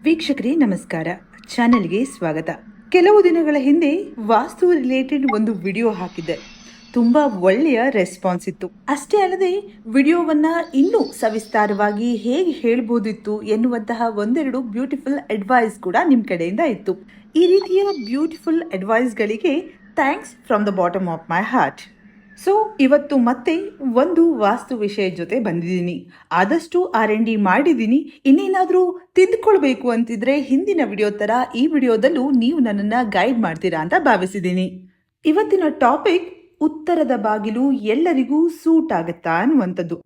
ವೀಕ್ಷಕರೇ ನಮಸ್ಕಾರ. ಚಾನೆಲ್ಗೆ ಸ್ವಾಗತ. ಕೆಲವು ದಿನಗಳ ಹಿಂದೆ ವಾಸ್ತು ರಿಲೇಟೆಡ್ ಒಂದು ವಿಡಿಯೋ ಹಾಕಿದ್ದೆ. ತುಂಬಾ ಒಳ್ಳೆಯ ರೆಸ್ಪಾನ್ಸ್ ಇತ್ತು. ಅಷ್ಟೇ ಅಲ್ಲದೆ ವಿಡಿಯೋವನ್ನ ಇನ್ನೂ ಸವಿಸ್ತಾರವಾಗಿ ಹೇಗೆ ಹೇಳ್ಬೋದಿತ್ತು ಎನ್ನುವಂತಹ ಒಂದೆರಡು ಬ್ಯೂಟಿಫುಲ್ ಅಡ್ವೈಸ್ ಕೂಡ ನಿಮ್ಮ ಕಡೆಯಿಂದ ಇತ್ತು. ಈ ರೀತಿಯ ಬ್ಯೂಟಿಫುಲ್ ಅಡ್ವೈಸ್ಗಳಿಗೆ thanks from the bottom of my heart. So ಇವತ್ತು ಮತ್ತೆ ಒಂದು ವಾಸ್ತು ವಿಷಯ ಜೊತೆ ಬಂದಿದ್ದೀನಿ. ಆದಷ್ಟು R&D ಮಾಡಿದ್ದೀನಿ. ಇನ್ನೇನಾದರೂ ತಿದ್ದುಕೊಳ್ಬೇಕು ಅಂತಿದ್ರೆ ಹಿಂದಿನ ವಿಡಿಯೋ ಥರ ಈ ವಿಡಿಯೋದಲ್ಲೂ ನೀವು ನನ್ನನ್ನು ಗೈಡ್ ಮಾಡ್ತೀರಾ ಅಂತ ಭಾವಿಸಿದ್ದೀನಿ. ಇವತ್ತಿನ ಟಾಪಿಕ್ ಉತ್ತರದ ಬಾಗಿಲು ಎಲ್ಲರಿಗೂ ಸೂಟ್ ಆಗುತ್ತಾ ಅನ್ನುವಂಥದ್ದು.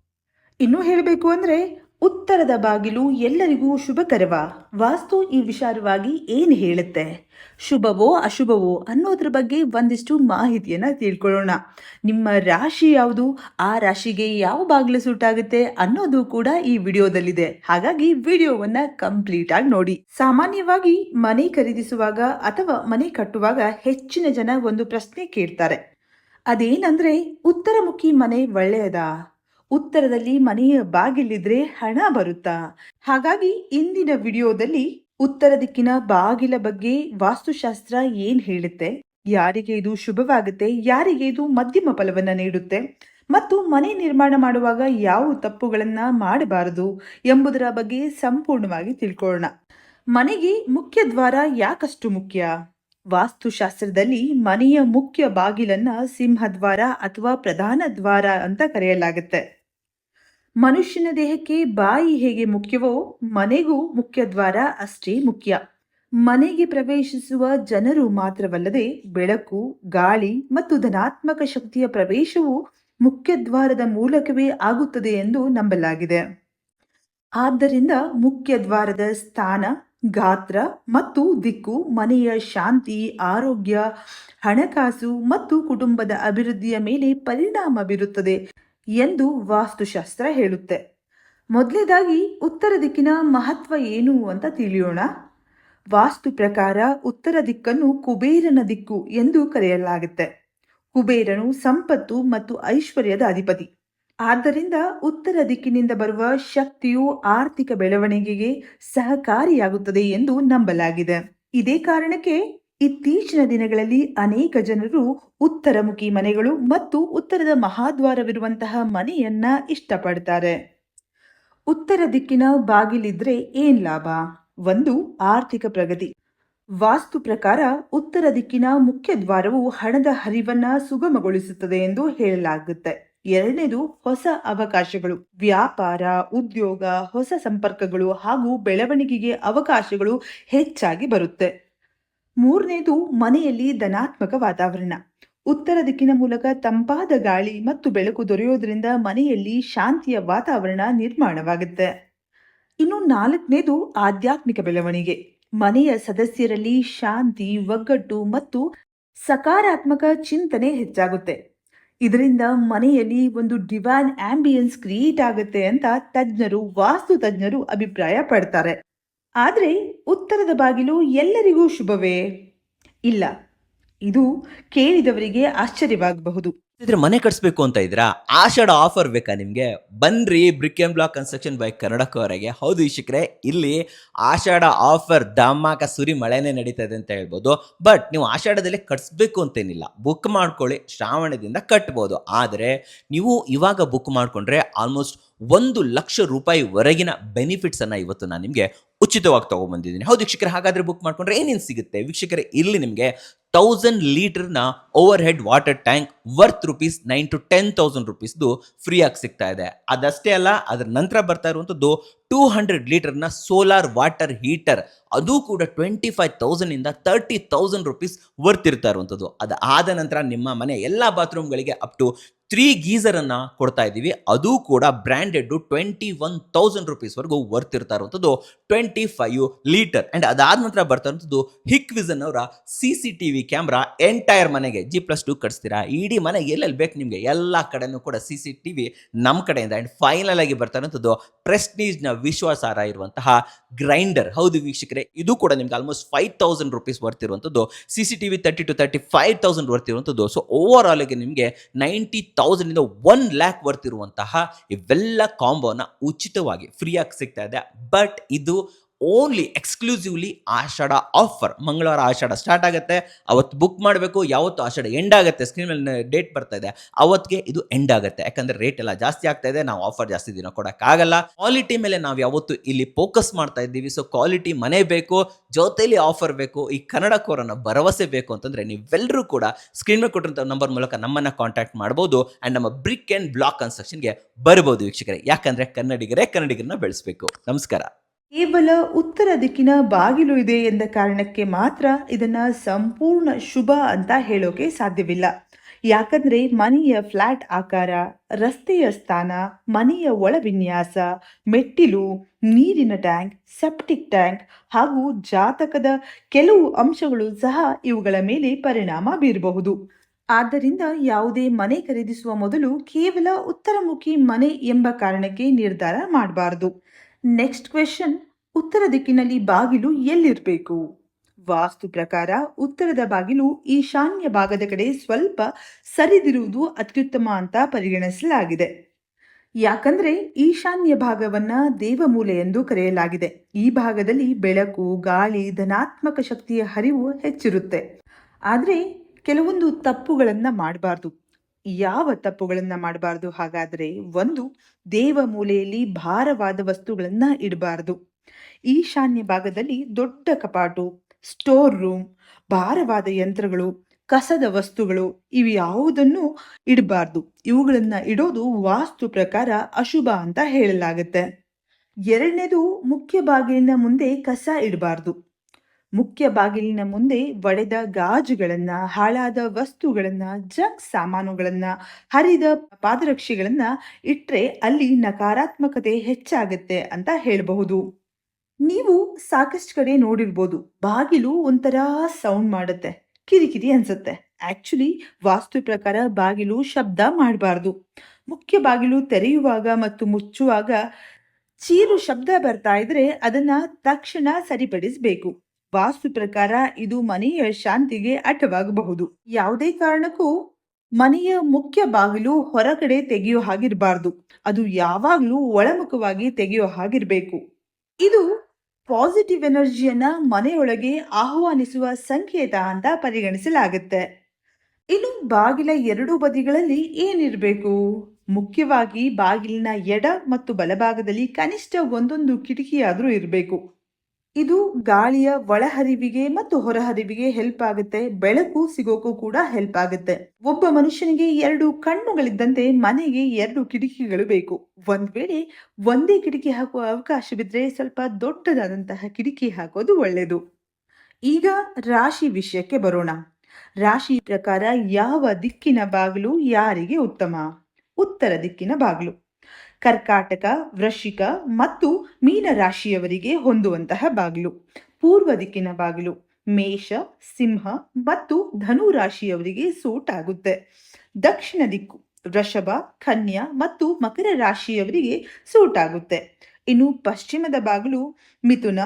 ಇನ್ನೂ ಹೇಳಬೇಕು ಅಂದರೆ ಉತ್ತರದ ಬಾಗಿಲು ಎಲ್ಲರಿಗೂ ಶುಭಕರವಾ? ವಾಸ್ತು ಈ ವಿಚಾರವಾಗಿ ಏನು ಹೇಳುತ್ತೆ? ಶುಭವೋ ಅಶುಭವೋ ಅನ್ನೋದ್ರ ಬಗ್ಗೆ ಒಂದಿಷ್ಟು ಮಾಹಿತಿಯನ್ನು ತಿಳ್ಕೊಳ್ಳೋಣ. ನಿಮ್ಮ ರಾಶಿ ಯಾವುದು, ಆ ರಾಶಿಗೆ ಯಾವ ಬಾಗಿಲು ಸೂಟ್ ಆಗುತ್ತೆ ಅನ್ನೋದು ಕೂಡ ಈ ವಿಡಿಯೋದಲ್ಲಿದೆ. ಹಾಗಾಗಿ ವಿಡಿಯೋವನ್ನ ಕಂಪ್ಲೀಟ್ ಆಗಿ ನೋಡಿ. ಸಾಮಾನ್ಯವಾಗಿ ಮನೆ ಖರೀದಿಸುವಾಗ ಅಥವಾ ಮನೆ ಕಟ್ಟುವಾಗ ಹೆಚ್ಚಿನ ಜನ ಒಂದು ಪ್ರಶ್ನೆ ಕೇಳ್ತಾರೆ. ಅದೇನಂದ್ರೆ ಉತ್ತರಮುಖಿ ಮನೆ ಒಳ್ಳೆಯದಾ? ಉತ್ತರದಲ್ಲಿ ಮನೆಯ ಬಾಗಿಲಿದ್ರೆ ಹಣ ಬರುತ್ತಾ? ಹಾಗಾಗಿ ಇಂದಿನ ವಿಡಿಯೋದಲ್ಲಿ ಉತ್ತರ ದಿಕ್ಕಿನ ಬಾಗಿಲ ಬಗ್ಗೆ ವಾಸ್ತುಶಾಸ್ತ್ರ ಏನ್ ಹೇಳುತ್ತೆ, ಯಾರಿಗೆ ಇದು ಶುಭವಾಗುತ್ತೆ, ಯಾರಿಗೆ ಇದು ಮಧ್ಯಮ ಫಲವನ್ನ ನೀಡುತ್ತೆ, ಮತ್ತು ಮನೆ ನಿರ್ಮಾಣ ಮಾಡುವಾಗ ಯಾವ ತಪ್ಪುಗಳನ್ನ ಮಾಡಬಾರದು ಎಂಬುದರ ಬಗ್ಗೆ ಸಂಪೂರ್ಣವಾಗಿ ತಿಳ್ಕೊಳ್ಳೋಣ. ಮನೆಗೆ ಮುಖ್ಯ ದ್ವಾರ ಯಾಕಷ್ಟು ಮುಖ್ಯ? ವಾಸ್ತುಶಾಸ್ತ್ರದಲ್ಲಿ ಮನೆಯ ಮುಖ್ಯ ಬಾಗಿಲನ್ನ ಸಿಂಹದ್ವಾರ ಅಥವಾ ಪ್ರಧಾನ ದ್ವಾರ ಅಂತ ಕರೆಯಲಾಗುತ್ತೆ. ಮನುಷ್ಯನ ದೇಹಕ್ಕೆ ಬಾಯಿ ಹೇಗೆ ಮುಖ್ಯವೋ ಮನೆಗೂ ಮುಖ್ಯ ದ್ವಾರ ಅಷ್ಟೇ ಮುಖ್ಯ. ಮನೆಗೆ ಪ್ರವೇಶಿಸುವ ಜನರು ಮಾತ್ರವಲ್ಲದೆ ಬೆಳಕು, ಗಾಳಿ ಮತ್ತು ಧನಾತ್ಮಕ ಶಕ್ತಿಯ ಪ್ರವೇಶವು ಮುಖ್ಯ ದ್ವಾರದ ಮೂಲಕವೇ ಆಗುತ್ತದೆ ಎಂದು ನಂಬಲಾಗಿದೆ. ಆದ್ದರಿಂದ ಮುಖ್ಯ ದ್ವಾರದ ಸ್ಥಾನ, ಗಾತ್ರ ಮತ್ತು ದಿಕ್ಕು ಮನೆಯ ಶಾಂತಿ, ಆರೋಗ್ಯ, ಹಣಕಾಸು ಮತ್ತು ಕುಟುಂಬದ ಅಭಿವೃದ್ಧಿಯ ಮೇಲೆ ಪರಿಣಾಮ ಬೀರುತ್ತದೆ ಎಂದು ವಾಸ್ತುಶಾಸ್ತ್ರ ಹೇಳುತ್ತೆ. ಮೊದಲನೇದಾಗಿ ಉತ್ತರ ದಿಕ್ಕಿನ ಮಹತ್ವ ಏನು ಅಂತ ತಿಳಿಯೋಣ. ವಾಸ್ತು ಪ್ರಕಾರ ಉತ್ತರ ದಿಕ್ಕನ್ನು ಕುಬೇರನ ದಿಕ್ಕು ಎಂದು ಕರೆಯಲಾಗುತ್ತೆ. ಕುಬೇರನು ಸಂಪತ್ತು ಮತ್ತು ಐಶ್ವರ್ಯದ ಅಧಿಪತಿ. ಆದ್ದರಿಂದ ಉತ್ತರ ದಿಕ್ಕಿನಿಂದ ಬರುವ ಶಕ್ತಿಯು ಆರ್ಥಿಕ ಬೆಳವಣಿಗೆಗೆ ಸಹಕಾರಿಯಾಗುತ್ತದೆ ಎಂದು ನಂಬಲಾಗಿದೆ. ಇದೇ ಕಾರಣಕ್ಕೆ ಇತ್ತೀಚಿನ ದಿನಗಳಲ್ಲಿ ಅನೇಕ ಜನರು ಉತ್ತರಮುಖಿ ಮನೆಗಳು ಮತ್ತು ಉತ್ತರದ ಮಹಾದ್ವಾರವಿರುವಂತಹ ಮನೆಯನ್ನ ಇಷ್ಟಪಡ್ತಾರೆ. ಉತ್ತರ ದಿಕ್ಕಿನ ಬಾಗಿಲಿದ್ರೆ ಏನ್ ಲಾಭ? ಒಂದು, ಆರ್ಥಿಕ ಪ್ರಗತಿ. ವಾಸ್ತು ಪ್ರಕಾರ ಉತ್ತರ ದಿಕ್ಕಿನ ಮುಖ್ಯ ದ್ವಾರವು ಹಣದ ಹರಿವನ್ನ ಸುಗಮಗೊಳಿಸುತ್ತದೆ ಎಂದು ಹೇಳಲಾಗುತ್ತೆ. ಎರಡನೇದು, ಹೊಸ ಅವಕಾಶಗಳು. ವ್ಯಾಪಾರ, ಉದ್ಯೋಗ, ಹೊಸ ಸಂಪರ್ಕಗಳು ಹಾಗೂ ಬೆಳವಣಿಗೆಗೆ ಅವಕಾಶಗಳು ಹೆಚ್ಚಾಗಿ ಬರುತ್ತೆ. ಮೂರನೇದು, ಮನೆಯಲ್ಲಿ ಧನಾತ್ಮಕ ವಾತಾವರಣ. ಉತ್ತರ ದಿಕ್ಕಿನ ಮೂಲಕ ತಂಪಾದ ಗಾಳಿ ಮತ್ತು ಬೆಳಕು ದೊರೆಯೋದ್ರಿಂದ ಮನೆಯಲ್ಲಿ ಶಾಂತಿಯ ವಾತಾವರಣ ನಿರ್ಮಾಣವಾಗುತ್ತೆ. ಇನ್ನು ನಾಲ್ಕನೇದು, ಆಧ್ಯಾತ್ಮಿಕ ಬೆಳವಣಿಗೆ. ಮನೆಯ ಸದಸ್ಯರಲ್ಲಿ ಶಾಂತಿ, ಒಗ್ಗಟ್ಟು ಮತ್ತು ಸಕಾರಾತ್ಮಕ ಚಿಂತನೆ ಹೆಚ್ಚಾಗುತ್ತೆ. ಇದರಿಂದ ಮನೆಯಲ್ಲಿ ಒಂದು ಡಿವೈನ್ ಆಂಬಿಯನ್ಸ್ ಕ್ರಿಯೇಟ್ ಆಗುತ್ತೆ ಅಂತ ವಾಸ್ತು ತಜ್ಞರು ಅಭಿಪ್ರಾಯ ಪಡ್ತಾರೆ. ಆದರೆ ಉತ್ತರದ ಬಾಗಿಲು ಎಲ್ಲರಿಗೂ ಶುಭವೇ? ಇಲ್ಲ. ಇದು ಕೇಳಿದವರಿಗೆ ಆಶ್ಚರ್ಯವಾಗಬಹುದು. ಇದ್ರೆ ಮನೆ ಕಟ್ಸ್ಬೇಕು ಅಂತ ಇದ್ರಾ? ಆಷಾಢ ಆಫರ್ ಬೇಕಾ ನಿಮ್ಗೆ? ಬನ್ರಿ brick and block construction by ಕನ್ನಡಕವರೆಗೆ. ಹೌದು ವೀಕ್ಷಕರೇ, ಇಲ್ಲಿ ಆಷಾಢ ಆಫರ್ ಧಮಾಕ ಸುರಿ ಮಳೆನೇ ನಡೀತಾ ಇದೆ ಅಂತ ಹೇಳ್ಬೋದು. ಬಟ್ ನೀವು ಆಷಾಢದಲ್ಲಿ ಕಟ್ಸ್ಬೇಕು ಅಂತೇನಿಲ್ಲ, ಬುಕ್ ಮಾಡ್ಕೊಳ್ಳಿ, ಶ್ರಾವಣದಿಂದ ಕಟ್ಬೋದು. ಆದರೆ ನೀವು ಇವಾಗ ಬುಕ್ ಮಾಡ್ಕೊಂಡ್ರೆ ಆಲ್ಮೋಸ್ಟ್ 1,00,000 ರೂಪಾಯಿವರೆಗಿನ ಬೆನಿಫಿಟ್ಸ್ ಅನ್ನ ಇವತ್ತು ನಾನು ನಿಮಗೆ ಉಚಿತವಾಗಿ ತಗೊಂಡ್ಬಂದಿದ್ದೀನಿ. ಹೌದು ವೀಕ್ಷಕರೇ, ಹಾಗಾದ್ರೆ ಬುಕ್ ಮಾಡ್ಕೊಂಡ್ರೆ ಏನೇನು ಸಿಗುತ್ತೆ ವೀಕ್ಷಕರೇ? ಇಲ್ಲಿ ನಿಮಗೆ 1000 ಲೀಟರ್ನ over head water tank worth ₹9,000 to 10,000 ರೂಪೀಸ್ದು ಫ್ರೀ ಆಗಿ ಸಿಗ್ತಾ ಇದೆ. ಅದಷ್ಟೇ ಅಲ್ಲ, ಅದರ ನಂತರ ಬರ್ತಾ ಇರುವಂಥದ್ದು 200 ಲೀಟರ್ನ ಸೋಲಾರ್ ವಾಟರ್ ಹೀಟರ್. ಅದು ಕೂಡ 25,000 ಇಂದ 30,000 ರೂಪೀಸ್ ವರ್ತ್ ಇರ್ತಾ ಇರುವಂಥದ್ದು. ಅದಾದ ನಂತರ ನಿಮ್ಮ ಮನೆ ಎಲ್ಲ ಬಾತ್ರೂಮ್ಗಳಿಗೆ ಅಪ್ ಟು 3 ಗೀಸರ್ ಅನ್ನ ಕೊಡ್ತಾ ಇದ್ದೀವಿ. ಅದು ಕೂಡ ಬ್ರ್ಯಾಂಡೆಡ್ 21,000 ರೂಪೀಸ್ವರೆಗೂ ವರ್ತ್ ಇರ್ತಾ ಇರುವಂಥದ್ದು 25 ಲೀಟರ್. ಅಂಡ್ ಅದಾದ ನಂತರ ಬರ್ತಾ ಇರುವಂಥದ್ದು ಹಿಕ್ವಿಸನ್ ಅವರ CCTV ಕ್ಯಾಮ್ರಾ. ಎಂಟೈರ್ ಮನೆಗೆ G+2 ಕಟ್ಸ್ತೀರಾ, ಇಡೀ ಮನೆ ಎಲ್ಲೆಲ್ಲಿ ಬೇಕು ನಿಮಗೆ ಎಲ್ಲ ಕಡೆನೂ ಕೂಡ CCTV ನಮ್ಮ ಕಡೆಯಿಂದ. ಅಂಡ್ ಫೈನಲ್ ಆಗಿ ಬರ್ತಾ ಇರುವಂಥದ್ದು ಪ್ರೆಸ್ಟೀಜ್ನ ವಿಶ್ವಾಸಾರ್ಹ ಇರುವಂತಹ ಗ್ರೈಂಡರ್. ಹೌದು ವೀಕ್ಷಕರೇ, ಇದು ಕೂಡ ನಿಮ್ಗೆ ಆಲ್ಮೋಸ್ಟ್ 5,000 ರೂಪೀಸ್ ವರ್ತ್ ಇರುವಂಥದ್ದು. CCTV 30,000 to 35,000 ವರ್ತ್ ಇರುವಂಥದ್ದು. ಸೊ ಓವರ್ ಆಲ್ ಗೆ ನಿಮಗೆ 90,000 ಇಂದ 1,00,000 ವರ್ತ್ ಇರುವಂತಹ ಇವೆಲ್ಲ ಕಾಂಬೋನ ಉಚಿತವಾಗಿ ಫ್ರೀಯಾಗಿ ಸಿಗ್ತಾ ಇದೆ. ಬಟ್ ಇದು ಓನ್ಲಿ ಎಕ್ಸ್ಕ್ಲೂಸಿವ್ಲಿ ಆಷಾಢ ಆಫರ್. ಮಂಗಳವಾರ ಆಷಾಢ ಸ್ಟಾರ್ಟ್ ಆಗುತ್ತೆ, ಅವತ್ತು ಬುಕ್ ಮಾಡಬೇಕು. ಯಾವತ್ತು ಆಷಾಢ ಎಂಡ್ ಆಗುತ್ತೆ, ಸ್ಕ್ರೀನ್ ಮೇಲೆ ಡೇಟ್ ಬರ್ತಾ ಇದೆ, ಅವತ್ತಿಗೆ ಇದು ಎಂಡ್ ಆಗುತ್ತೆ. ಯಾಕಂದ್ರೆ ರೇಟ್ ಎಲ್ಲ ಜಾಸ್ತಿ ಆಗ್ತಾ ಇದೆ, ನಾವು ಆಫರ್ ಜಾಸ್ತಿ ದಿನ ಕೊಡೋಕ್ಕಾಗಲ್ಲ. ಕ್ವಾಲಿಟಿ ಮೇಲೆ ನಾವು ಯಾವತ್ತು ಇಲ್ಲಿ ಫೋಕಸ್ ಮಾಡ್ತಾ ಇದ್ದೀವಿ. ಸೊ ಕ್ವಾಲಿಟಿ ಮನೆ ಬೇಕು, ಜೊತೆಲಿ ಆಫರ್ ಬೇಕು, ಈ ಕನ್ನಡ ಕೋರನ್ನ ಭರವಸೆ ಬೇಕು ಅಂತಂದ್ರೆ ನೀವೆಲ್ಲರೂ ಕೂಡ ಸ್ಕ್ರೀನ್ ಮೇಲೆ ಕೊಟ್ಟಿರೋ ನಂಬರ್ ಮೂಲಕ ನಮ್ಮನ್ನ ಕಾಂಟ್ಯಾಕ್ಟ್ ಮಾಡಬಹುದು ಅಂಡ್ ನಮ್ಮ ಬ್ರಿಕ್ ಅಂಡ್ ಬ್ಲಾಕ್ ಕನ್ಸ್ಟ್ರಕ್ಷನ್ಗೆ ಬರಬಹುದು ವೀಕ್ಷಕರೇ. ಯಾಕಂದ್ರೆ ಕನ್ನಡಿಗರನ್ನ ಬೆಳೆಸಬೇಕು. ನಮಸ್ಕಾರ. ಕೇವಲ ಉತ್ತರ ದಿಕ್ಕಿನ ಬಾಗಿಲು ಇದೆ ಎಂದ ಕಾರಣಕ್ಕೆ ಮಾತ್ರ ಇದನ್ನ ಸಂಪೂರ್ಣ ಶುಭ ಅಂತ ಹೇಳೋಕೆ ಸಾಧ್ಯವಿಲ್ಲ. ಯಾಕಂದ್ರೆ ಮನೆಯ ಫ್ಲಾಟ್ ಆಕಾರ, ರಸ್ತೆಯ ಸ್ಥಾನ, ಮನೆಯ ಒಳ ವಿನ್ಯಾಸ, ಮೆಟ್ಟಿಲು, ನೀರಿನ ಟ್ಯಾಂಕ್, ಸೆಪ್ಟಿಕ್ ಟ್ಯಾಂಕ್ ಹಾಗೂ ಜಾತಕದ ಕೆಲವು ಅಂಶಗಳು ಸಹ ಇವುಗಳ ಮೇಲೆ ಪರಿಣಾಮ ಬೀರಬಹುದು. ಆದ್ದರಿಂದ ಯಾವುದೇ ಮನೆ ಖರೀದಿಸುವ ಮೊದಲು ಕೇವಲ ಉತ್ತರಮುಖಿ ಮನೆ ಎಂಬ ಕಾರಣಕ್ಕೆ ನಿರ್ಧಾರ ಮಾಡಬಾರದು. ನೆಕ್ಸ್ಟ್ ಕ್ವೆಶನ್, ಉತ್ತರ ದಿಕ್ಕಿನಲ್ಲಿ ಬಾಗಿಲು ಎಲ್ಲಿರಬೇಕು? ವಾಸ್ತು ಪ್ರಕಾರ ಉತ್ತರದ ಬಾಗಿಲು ಈಶಾನ್ಯ ಭಾಗದ ಕಡೆ ಸ್ವಲ್ಪ ಸರಿದಿರುವುದು ಅತ್ಯುತ್ತಮ ಅಂತ ಪರಿಗಣಿಸಲಾಗಿದೆ. ಯಾಕಂದ್ರೆ ಈಶಾನ್ಯ ಭಾಗವನ್ನ ದೇವಮೂಲೆ ಎಂದು ಕರೆಯಲಾಗಿದೆ. ಈ ಭಾಗದಲ್ಲಿ ಬೆಳಕು, ಗಾಳಿ, ಧನಾತ್ಮಕ ಶಕ್ತಿಯ ಹರಿವು ಹೆಚ್ಚಿರುತ್ತೆ. ಆದರೆ ಕೆಲವೊಂದು ತಪ್ಪುಗಳನ್ನ ಮಾಡಬಾರ್ದು. ಯಾವ ತಪ್ಪುಗಳನ್ನ ಮಾಡಬಾರ್ದು ಹಾಗಾದ್ರೆ? ಒಂದು, ದೇವ ಮೂಲೆಯಲ್ಲಿ ಭಾರವಾದ ವಸ್ತುಗಳನ್ನ ಇಡಬಾರ್ದು. ಈಶಾನ್ಯ ಭಾಗದಲ್ಲಿ ದೊಡ್ಡ ಕಪಾಟು, ಸ್ಟೋರ್ ರೂಮ್, ಭಾರವಾದ ಯಂತ್ರಗಳು, ಕಸದ ವಸ್ತುಗಳು ಇವು ಯಾವುದನ್ನು ಇಡಬಾರ್ದು. ಇವುಗಳನ್ನ ಇಡೋದು ವಾಸ್ತು ಪ್ರಕಾರ ಅಶುಭ ಅಂತ ಹೇಳಲಾಗುತ್ತೆ. ಎರಡನೇದು, ಮುಖ್ಯ ಬಾಗಿಲಿನ ಮುಂದೆ ಕಸ ಇಡಬಾರ್ದು. ಮುಖ್ಯ ಬಾಗಿಲಿನ ಮುಂದೆ ಒಡೆದ ಗಾಜುಗಳನ್ನ, ಹಾಳಾದ ವಸ್ತುಗಳನ್ನ, ಜಂಕ್ ಸಾಮಾನುಗಳನ್ನ, ಹರಿದ ಪಾದರಕ್ಷೆಗಳನ್ನ ಇಟ್ರೆ ಅಲ್ಲಿ ನಕಾರಾತ್ಮಕತೆ ಹೆಚ್ಚಾಗುತ್ತೆ ಅಂತ ಹೇಳಬಹುದು. ನೀವು ಸಾಕಷ್ಟು ಕಡೆ ನೋಡಿರ್ಬೋದು, ಬಾಗಿಲು ಒಂಥರ ಸೌಂಡ್ ಮಾಡುತ್ತೆ, ಕಿರಿಕಿರಿ ಅನ್ಸುತ್ತೆ. ಆಕ್ಚುಲಿ ವಾಸ್ತು ಪ್ರಕಾರ ಬಾಗಿಲು ಶಬ್ದ ಮಾಡಬಾರ್ದು. ಮುಖ್ಯ ಬಾಗಿಲು ತೆರೆಯುವಾಗ ಮತ್ತು ಮುಚ್ಚುವಾಗ ಚೀರು ಶಬ್ದ ಬರ್ತಾ ಇದ್ರೆ ಅದನ್ನ ತಕ್ಷಣ ಸರಿಪಡಿಸಬೇಕು. ವಾಸ್ತು ಪ್ರಕಾರ ಇದು ಮನೆಯ ಶಾಂತಿಗೆ ಅಡ್ಡವಾಗಬಹುದು. ಯಾವುದೇ ಕಾರಣಕ್ಕೂ ಮನೆಯ ಮುಖ್ಯ ಬಾಗಿಲು ಹೊರಗಡೆ ತೆಗೆಯೋ ಹಾಗಿರಬಾರ್ದು. ಅದು ಯಾವಾಗ್ಲೂ ಒಳಮುಖವಾಗಿ ತೆಗೆಯೋ ಹಾಗಿರ್ಬೇಕು. ಇದು ಪಾಸಿಟಿವ್ ಎನರ್ಜಿಯನ್ನ ಮನೆಯೊಳಗೆ ಆಹ್ವಾನಿಸುವ ಸಂಕೇತ ಅಂತ ಪರಿಗಣಿಸಲಾಗುತ್ತೆ. ಇನ್ನು ಬಾಗಿಲ ಎರಡೂ ಬದಿಗಳಲ್ಲಿ ಏನಿರಬೇಕು? ಮುಖ್ಯವಾಗಿ ಬಾಗಿಲಿನ ಎಡ ಮತ್ತು ಬಲಭಾಗದಲ್ಲಿ ಕನಿಷ್ಠ ಒಂದೊಂದು ಕಿಟಕಿಯಾದ್ರೂ ಇರಬೇಕು. ಇದು ಗಾಳಿಯ ಒಳಹರಿವಿಗೆ ಮತ್ತು ಹೊರಹರಿವಿಗೆ ಹೆಲ್ಪ್ ಆಗುತ್ತೆ. ಬೆಳಕು ಸಿಗೋಕ್ಕೂ ಕೂಡ ಹೆಲ್ಪ್ ಆಗುತ್ತೆ. ಒಬ್ಬ ಮನುಷ್ಯನಿಗೆ ಎರಡು ಕಣ್ಣುಗಳಿದ್ದಂತೆ ಮನೆಗೆ ಎರಡು ಕಿಟಕಿಗಳು ಬೇಕು. ಒಂದ್ ವೇಳೆ ಒಂದೇ ಕಿಟಕಿ ಹಾಕುವ ಅವಕಾಶವಿದ್ರೆ ಸ್ವಲ್ಪ ದೊಡ್ಡದಾದಂತಹ ಕಿಟಕಿ ಹಾಕೋದು ಒಳ್ಳೆಯದು. ಈಗ ರಾಶಿ ವಿಷಯಕ್ಕೆ ಬರೋಣ. ರಾಶಿ ಪ್ರಕಾರ ಯಾವ ದಿಕ್ಕಿನ ಬಾಗಿಲು ಯಾರಿಗೆ ಉತ್ತಮ? ಉತ್ತರ ದಿಕ್ಕಿನ ಬಾಗಿಲು ಕರ್ಕಾಟಕ, ವೃಶ್ಚಿಕ ಮತ್ತು ಮೀನ ರಾಶಿಯವರಿಗೆ ಹೊಂದುವಂತಹ ಬಾಗಿಲು. ಪೂರ್ವ ದಿಕ್ಕಿನ ಬಾಗಿಲು ಮೇಷ, ಸಿಂಹ ಮತ್ತು ಧನು ರಾಶಿಯವರಿಗೆ ಸೂಟ್ ಆಗುತ್ತೆ. ದಕ್ಷಿಣ ದಿಕ್ಕು ವೃಷಭ, ಕನ್ಯಾ ಮತ್ತು ಮಕರ ರಾಶಿಯವರಿಗೆ ಸೂಟ್ ಆಗುತ್ತೆ. ಇನ್ನು ಪಶ್ಚಿಮದ ಬಾಗಿಲು ಮಿಥುನ,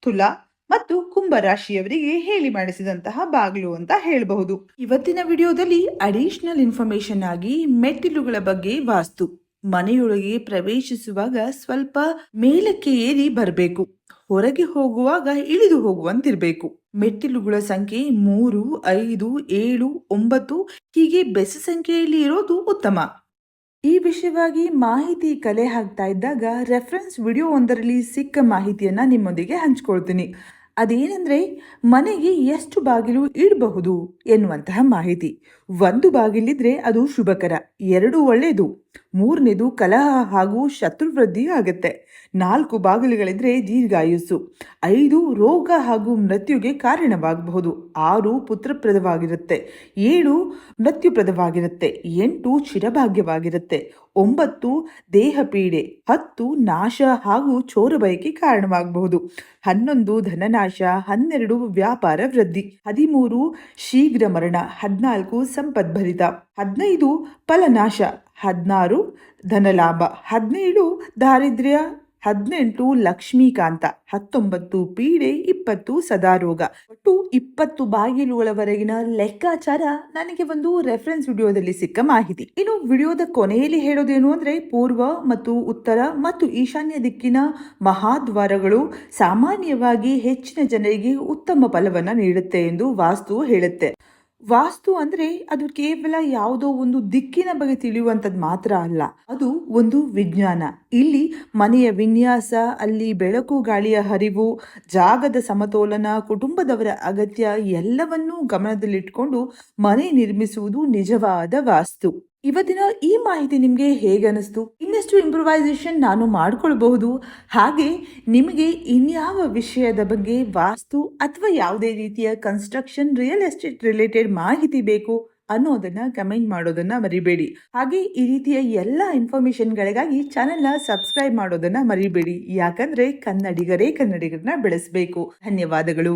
ತುಲಾ ಮತ್ತು ಕುಂಭ ರಾಶಿಯವರಿಗೆ ಹೇಳಿ ಮಾಡಿಸಿದಂತಹ ಬಾಗಿಲು ಅಂತ ಹೇಳಬಹುದು. ಇವತ್ತಿನ ವಿಡಿಯೋದಲ್ಲಿ ಅಡಿಷನಲ್ ಇನ್ಫಾರ್ಮೇಶನ್ ಆಗಿ ಮೆಟ್ಟಿಲುಗಳ ಬಗ್ಗೆ ವಾಸ್ತು. ಮನೆಯೊಳಗೆ ಪ್ರವೇಶಿಸುವಾಗ ಸ್ವಲ್ಪ ಮೇಲಕ್ಕೆ ಏರಿ ಬರಬೇಕು. ಹೊರಗೆ ಹೋಗುವಾಗ ಇಳಿದು ಹೋಗುವಂತಿರ್ಬೇಕು. ಮೆಟ್ಟಿಲುಗಳ ಸಂಖ್ಯೆ 3, 5, 7, 9 ಹೀಗೆ ಬೆಸ ಸಂಖ್ಯೆಯಲ್ಲಿ ಇರೋದು ಉತ್ತಮ. ಈ ವಿಷಯವಾಗಿ ಮಾಹಿತಿ ಕಲೆ ಹಾಕ್ತಾ ಇದ್ದಾಗ ರೆಫರೆನ್ಸ್ ವಿಡಿಯೋ ಒಂದರಲ್ಲಿ ಸಿಕ್ಕ ಮಾಹಿತಿಯನ್ನ ನಿಮ್ಮೊಂದಿಗೆ ಹಂಚ್ಕೊಳ್ತೀನಿ. ಅದೇನೆಂದ್ರೆ ಮನೆಗೆ ಎಷ್ಟು ಬಾಗಿಲು ಇಡಬಹುದು ಎನ್ನುವಂತಹ ಮಾಹಿತಿ. ಒಂದು ಬಾಗಿಲಿದ್ರೆ ಅದು ಶುಭಕರ, 2 ಒಳ್ಳೆಯದು, 3ನೇದು ಕಲಹ ಹಾಗೂ ಶತ್ರುವೃದ್ಧಿ ಆಗುತ್ತೆ, 4 ಬಾಗಿಲುಗಳಿದ್ರೆ ದೀರ್ಘಾಯುಸ್ಸು, 5 ರೋಗ ಹಾಗೂ ಮೃತ್ಯುಗೆ ಕಾರಣವಾಗಬಹುದು, 6 ಪುತ್ರಪ್ರದವಾಗಿರುತ್ತೆ, 7 ಮೃತ್ಯುಪ್ರದವಾಗಿರುತ್ತೆ, 8 ಚಿರಭಾಗ್ಯವಾಗಿರುತ್ತೆ, 9 ದೇಹ ಪೀಡೆ, 10 ನಾಶ ಹಾಗೂ ಚೋರ ಬಯಕೆ ಕಾರಣವಾಗಬಹುದು, 11 ಧನನಾಶ, 12 ವ್ಯಾಪಾರ ವೃದ್ಧಿ, 13 ಶೀಘ್ರ ಮರಣ, 14 ಸಂಪದ್ಭರಿತ, 15 ಫಲನಾಶ, 16 ಧನಲಾಭ, 17 ದಾರಿದ್ರ್ಯ 18 ಲಕ್ಷ್ಮೀಕಾಂತ, 19 ಪೀಡೆ, 20 ಸದಾರೋಗ, ಒಟ್ಟು 20 ಬಾಗಿಲುಗಳವರೆಗಿನ ಲೆಕ್ಕಾಚಾರ ನನಗೆ ಒಂದು ರೆಫರೆನ್ಸ್ ವಿಡಿಯೋದಲ್ಲಿ ಸಿಕ್ಕ ಮಾಹಿತಿ. ಇನ್ನು ವಿಡಿಯೋದ ಕೊನೆಯಲ್ಲಿ ಹೇಳೋದೇನು ಅಂದ್ರೆ ಪೂರ್ವ ಮತ್ತು ಉತ್ತರ ಮತ್ತು ಈಶಾನ್ಯ ದಿಕ್ಕಿನ ಮಹಾದ್ವಾರಗಳು ಸಾಮಾನ್ಯವಾಗಿ ಹೆಚ್ಚಿನ ಜನರಿಗೆ ಉತ್ತಮ ಫಲವನ್ನ ನೀಡುತ್ತೆ ಎಂದು ವಾಸ್ತು ಹೇಳುತ್ತೆ. ವಾಸ್ತು ಅಂದ್ರೆ ಅದು ಕೇವಲ ಯಾವುದೋ ಒಂದು ದಿಕ್ಕಿನ ಬಗ್ಗೆ ತಿಳಿಯುವಂಥದ್ದು ಮಾತ್ರ ಅಲ್ಲ, ಅದು ಒಂದು ವಿಜ್ಞಾನ. ಇಲ್ಲಿ ಮನೆಯ ವಿನ್ಯಾಸ, ಅಲ್ಲಿ ಬೆಳಕು ಗಾಳಿಯ ಹರಿವು, ಜಾಗದ ಸಮತೋಲನ, ಕುಟುಂಬದವರ ಅಗತ್ಯ ಎಲ್ಲವನ್ನೂ ಗಮನದಲ್ಲಿಟ್ಕೊಂಡು ಮನೆ ನಿರ್ಮಿಸುವುದು ನಿಜವಾದ ವಾಸ್ತು. ಇವತ್ತಿನ ಈ ಮಾಹಿತಿ ನಿಮಗೆ ಹೇಗೆ ಅನಿಸ್ತು? ಇನ್ನಷ್ಟು ಇಂಪ್ರೂವೈಸೇಷನ್ ನಾನು ಮಾಡ್ಕೊಳ್ಬಹುದು. ಹಾಗೆ ನಿಮಗೆ ಇನ್ಯಾವ ವಿಷಯದ ಬಗ್ಗೆ ವಾಸ್ತು ಅಥವಾ ಯಾವುದೇ ರೀತಿಯ ಕನ್ಸ್ಟ್ರಕ್ಷನ್, ರಿಯಲ್ ಎಸ್ಟೇಟ್ ರಿಲೇಟೆಡ್ ಮಾಹಿತಿ ಬೇಕು ಅನ್ನೋದನ್ನ ಕಮೆಂಟ್ ಮಾಡೋದನ್ನ ಮರಿಬೇಡಿ. ಹಾಗೆ ಈ ರೀತಿಯ ಎಲ್ಲ ಇನ್ಫಾರ್ಮೇಶನ್ಗಳಿಗಾಗಿ ಚಾನೆಲ್ನ ಸಬ್ಸ್ಕ್ರೈಬ್ ಮಾಡೋದನ್ನ ಮರಿಬೇಡಿ. ಯಾಕಂದ್ರೆ ಕನ್ನಡಿಗರೇ ಕನ್ನಡಿಗರನ್ನ ಬೆಳೆಸಬೇಕು. ಧನ್ಯವಾದಗಳು.